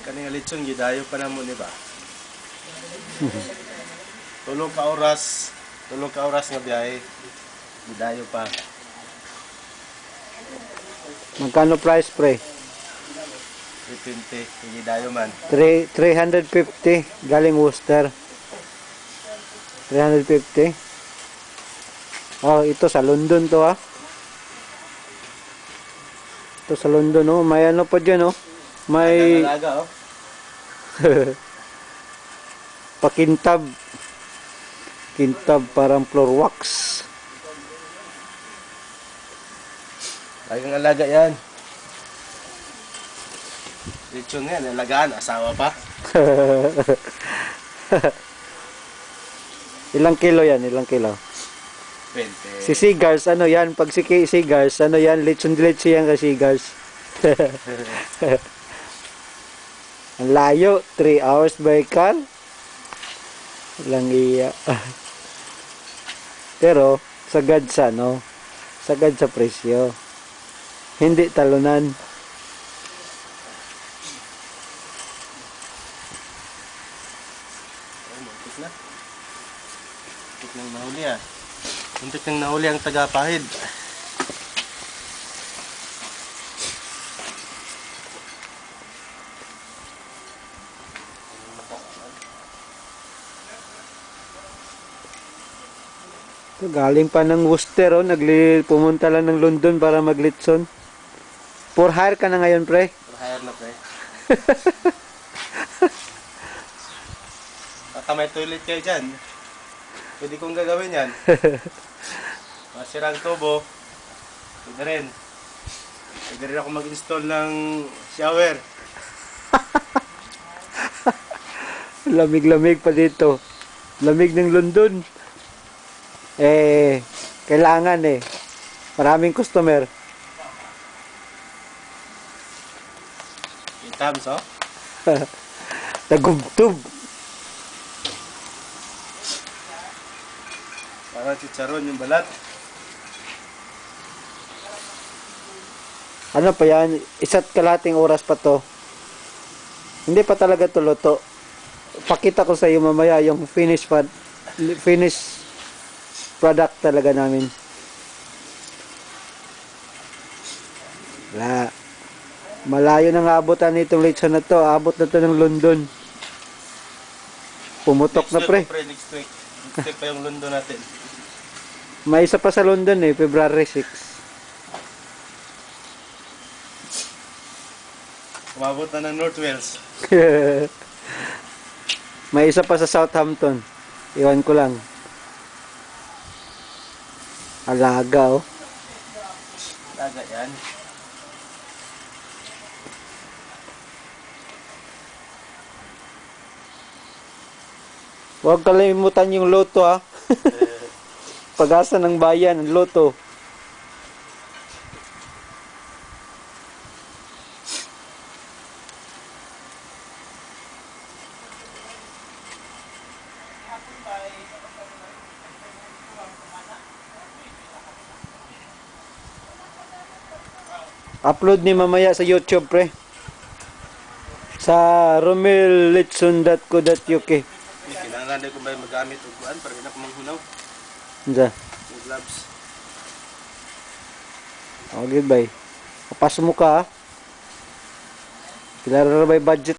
Kaning lechon gidayo pa namo ni ba? Tulong ka oras nga biyahe. Gidayo pa. Magkano price, pre? 320 gidayo man. 350 galing Worcester. 350. Oh, ito sa London to, ha. Ito sa London, oh. May ano pa dyan, oh. May Alaga, oh. pakintab. Kintab parang floor wax. Lagang alaga yan. Lechon nga, alagaan, asawa pa. Ilang kilo yan? Ilang kilo? 20. Si Seagars, ano yan? Pag si Seagars, ano yan? Lechon-lechon yan kay Seagars. Ang layo, 3 hours by car. Ilang iya. Pero, sagad sa, no? Sagad sa presyo. Hindi talunan. Oh, muntik na. Muntik nang nahuli, ah. Muntik nang nahuli ang tagapahid. Ito, galing pa ng Worcester, oh. Pumunta lang ng London para maglitson. For hire ka na ngayon, pre? For hire na, pre. Baka may toilet kayo dyan. Pwede kong gagawin yan. Masirang tubo. Pwede rin. Pwede rin ako mag-install ng shower. Lamig-lamig pa dito. Lamig ng London. Kailangan maraming customer. Tams, oh. Nagubtub. Para chicharon yung balat. Ano pa yan? Isa't kalating oras pa to. Hindi pa talaga to luto. Pakita ko sa iyo mamaya yung finish product talaga namin. Wala. Malayo nang abutan nitong lechon na to. Abot na to ng London. Pumutok na, pre. Next week. Next week pa yung London natin. May isa pa sa London, February 6. Umabot na ng North Wales. May isa pa sa Southampton. Iwan ko lang. Alaga, oh. Alaga yan. Huwag kalimutan yung loto, ha. Pag-asa ng bayan, ang loto. Upload ni mamaya sa YouTube, pre. Sa romellechon.co.uk. Kailangan ko ba magamit o kuan para na ko manghunaw? Unsa? Yung gloves. Okay, bye. Kapas mo ka, ha. Kailangan na ba budget?